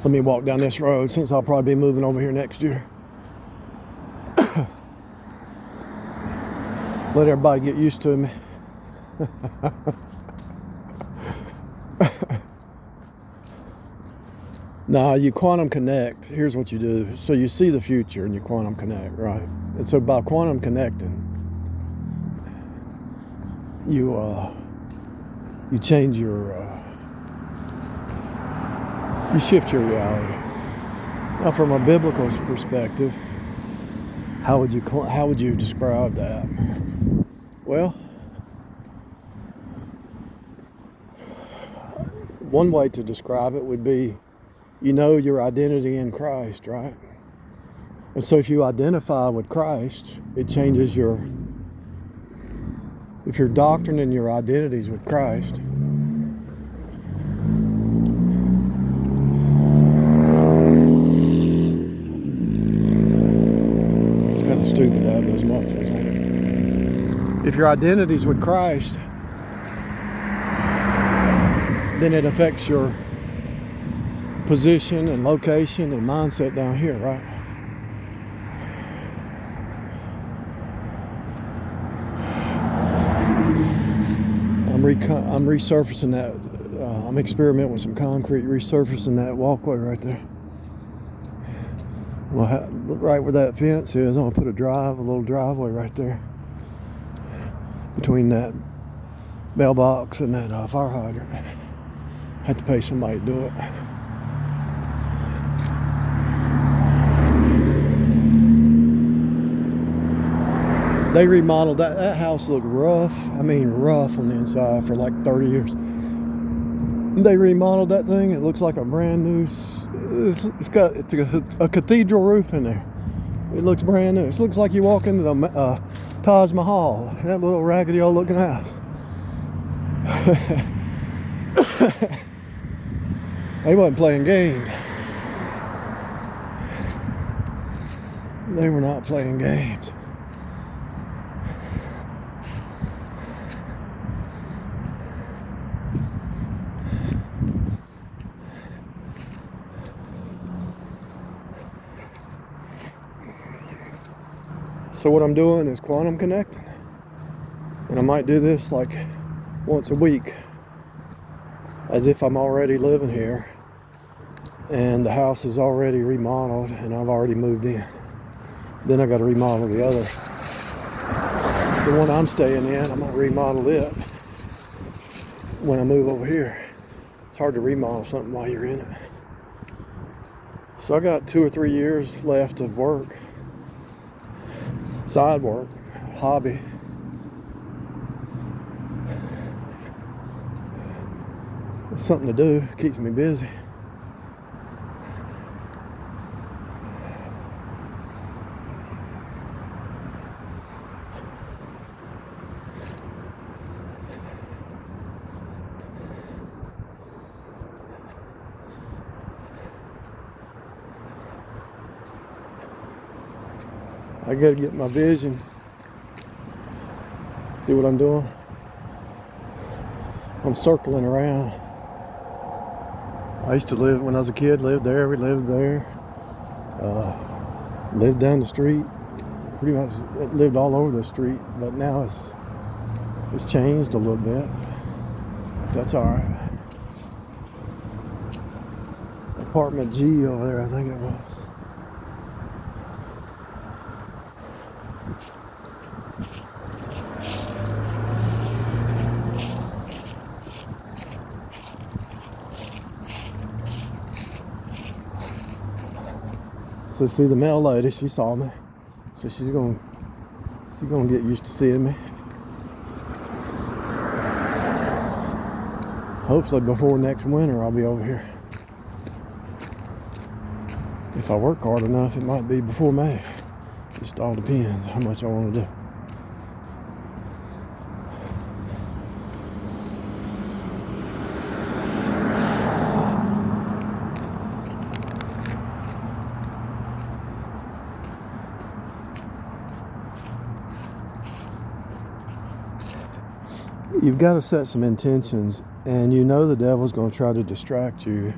Let me walk down this road since I'll probably be moving over here next year. Let everybody get used to me. Nah, you quantum connect. Here's what you do. So you see the future and you quantum connect, right? And so by quantum connecting, you change your, you shift your reality. Now, from a biblical perspective, how would you describe that? Well, one way to describe it would be, you know your identity in Christ, right? And so if you identify with Christ, it changes if your doctrine and your identity is with Christ, it's kind of stupid to have those mufflers on. If your identity is with Christ, then it affects your position and location and mindset down here, right? I'm resurfacing that. I'm experimenting with some concrete, resurfacing that walkway right there. Right where that fence is, I'm gonna put a little driveway right there between that mailbox and that fire hydrant. I had to pay somebody to do it. They remodeled that house. Looked rough. I mean, rough on the inside for like 30 years. They remodeled that thing. It looks like a brand new. It's got a cathedral roof in there. It looks brand new. It looks like you walk into the Taj Mahal. That little raggedy old looking house. They wasn't playing games. They were not playing games. So what I'm doing is quantum connecting. And I might do this like once a week, as if I'm already living here and the house is already remodeled and I've already moved in. Then I got to remodel the other. The one I'm staying in, I'm going to remodel it when I move over here. It's hard to remodel something while you're in it. So I got 2 or 3 years left of work. Side work, hobby. It's something to do, keeps me busy. I gotta get my vision. See what I'm doing? I'm circling around. I used to live, when I was a kid, lived there. We lived there. Lived down the street. Pretty much lived all over the street. But now it's changed a little bit. That's all right. Apartment G over there, I think it was. So see the mail lady, she saw me. So she's gonna get used to seeing me. Hopefully before next winter I'll be over here. If I work hard enough, it might be before May. Just all depends how much I want to do. You've got to set some intentions, and you know the devil's going to try to distract you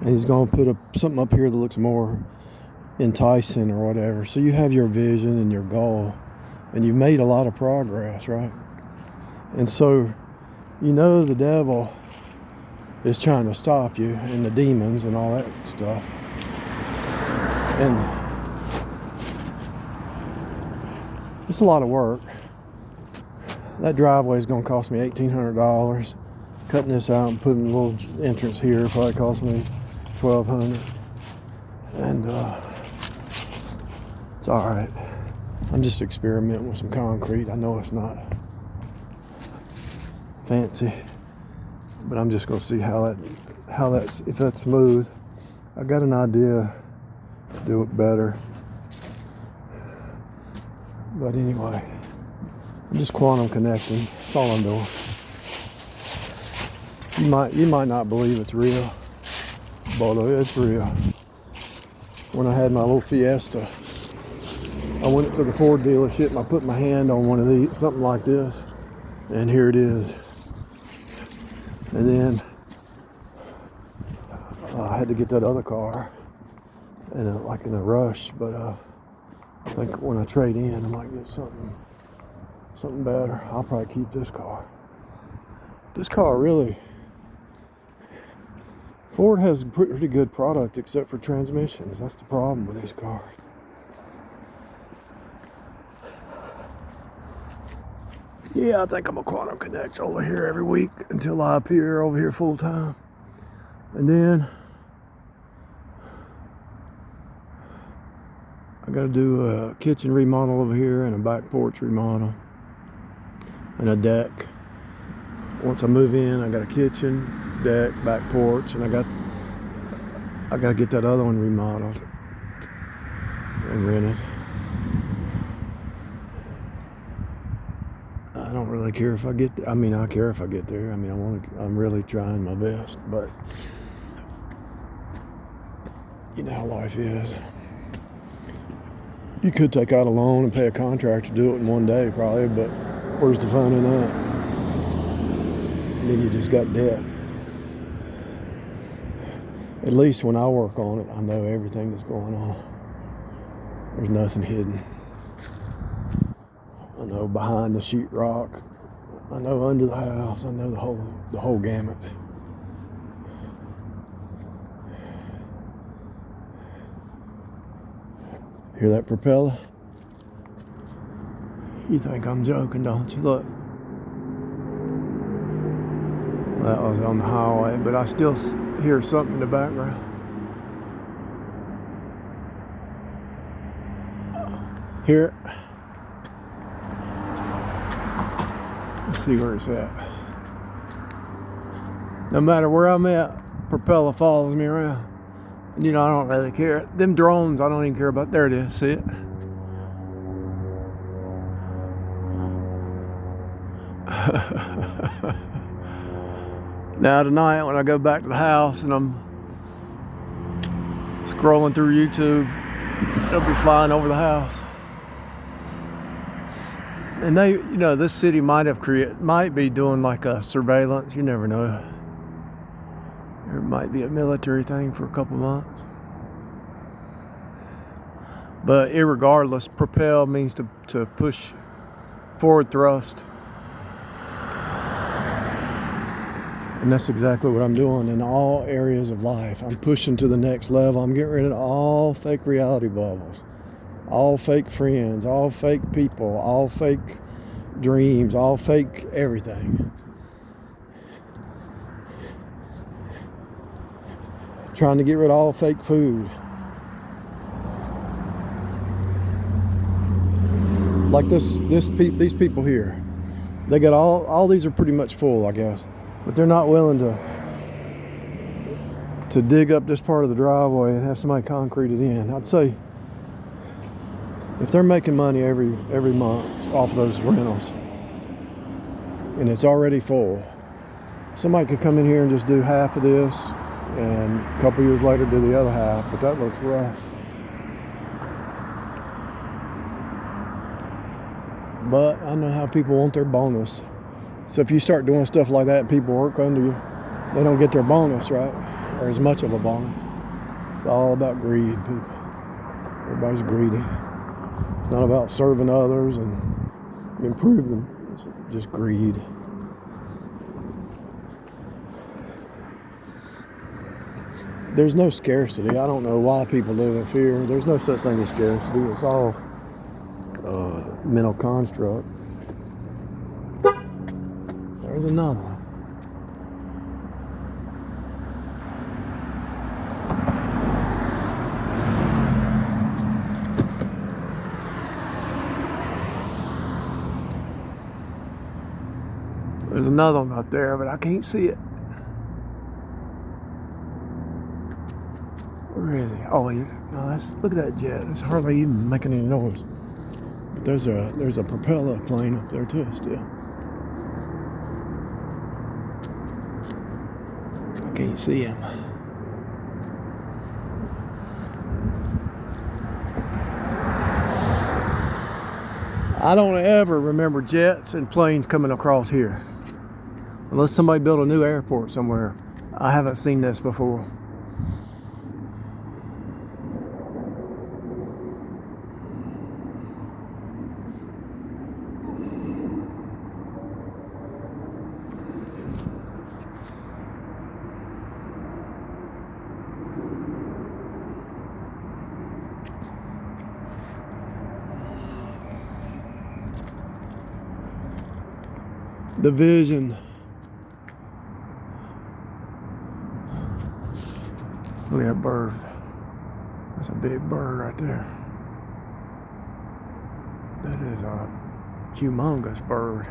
and he's going to put something up here that looks more enticing or whatever. So you have your vision and your goal, and you've made a lot of progress, right? And so you know the devil is trying to stop you, and the demons and all that stuff. And it's a lot of work. That driveway is going to cost me $1,800. Cutting this out and putting a little entrance here probably cost me $1,200. And it's all right. I'm just experimenting with some concrete. I know it's not fancy, but I'm just going to see if that's smooth. I got an idea to do it better. But anyway, I'm just quantum connecting. That's all I'm doing. You might not believe it's real, but it's real. When I had my little Fiesta, I went to the Ford dealership and I put my hand on one of these, something like this, and here it is. And then I had to get that other car, and like in a rush. But I think when I trade in, I might get something better. I'll probably keep this car. This car really, Ford has a pretty good product except for transmissions. That's the problem with these cars. Yeah, I think I'm gonna quantum connect over here every week until I appear over here full time. And then I gotta do a kitchen remodel over here and a back porch remodel and a deck. Once I move in, I got a kitchen, deck, back porch, and I gotta get that other one remodeled and rented. I don't really care if I get there. I mean, I care if I get there. I mean, I'm really trying my best, but you know how life is. You could take out a loan and pay a contractor to do it in one day, probably, but where's the fun in that? And then you just got debt. At least when I work on it, I know everything that's going on. There's nothing hidden. I know behind the sheetrock. I know under the house. I know the whole gamut. Hear that propeller? You think I'm joking, don't you? Look. That was on the highway, but I still hear something in the background. Hear it? Let's see where it's at. No matter where I'm at, propeller follows me around. And you know, I don't really care. Them drones, I don't even care about. There it is, see it? Now tonight when I go back to the house and I'm scrolling through YouTube, they'll be flying over the house. And they, you know, this city might be doing like a surveillance. You never know. There might be a military thing for a couple months. But irregardless, propel means to push forward thrust. And that's exactly what I'm doing in all areas of life. I'm pushing to the next level. I'm getting rid of all fake reality bubbles. All fake friends, all fake people, all fake dreams, all fake everything. Trying to get rid of all fake food. Like these people here. They got all these are pretty much full, I guess. But they're not willing to dig up this part of the driveway and have somebody concrete it in. I'd say if they're making money every month off those rentals and it's already full, somebody could come in here and just do half of this and a couple years later do the other half, but that looks rough. But I know how people want their bonus. So if you start doing stuff like that and people work under you, they don't get their bonus, right? or as much of a bonus. It's all about greed, people. Everybody's greedy. It's not about serving others and improving. It's just greed. There's no scarcity. I don't know why people live in fear. There's no such thing as scarcity. It's all mental construct. There's another one. There's another one up there, but I can't see it. Where is he? Oh, look at that jet. It's hardly even making any noise. But there's a propeller plane up there too still. I can't see him. I don't ever remember jets and planes coming across here. Unless somebody built a new airport somewhere. I haven't seen this before. The vision. Look at that bird. That's a big bird right there. That is a humongous bird.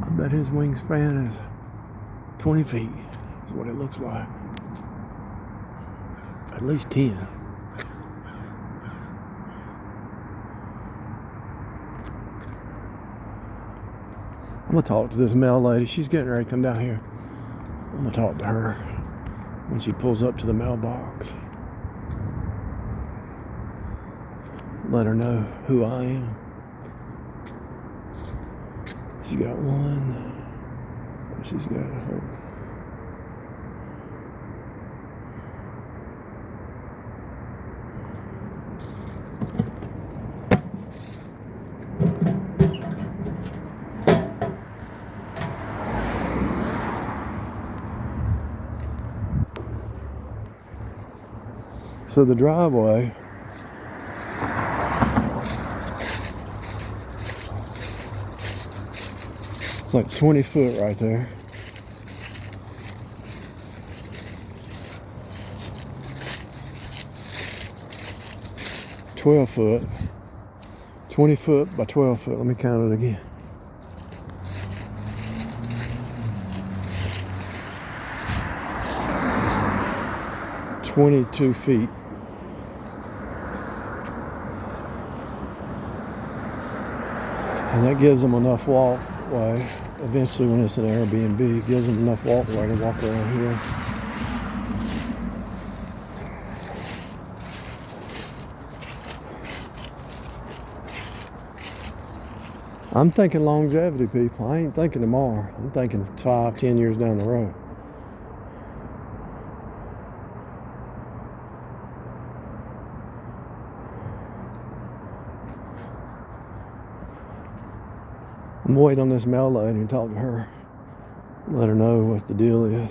I bet his wingspan is 20 feet. That's what it looks like. At least 10. I'm gonna talk to this mail lady. She's getting ready to come down here. I'm gonna talk to her when she pulls up to the mailbox. Let her know who I am. She got one. She's got her. So the driveway it's like 20 foot right there. .12 foot. 20 foot by 12 foot. Let me count it again. .22 feet. And that gives them enough walkway. Eventually, when it's an Airbnb, it gives them enough walkway to walk around here. I'm thinking longevity, people. I ain't thinking tomorrow. I'm thinking 5-10 years down the road. I'm waiting on this mail lady and talk to her. Let her know what the deal is.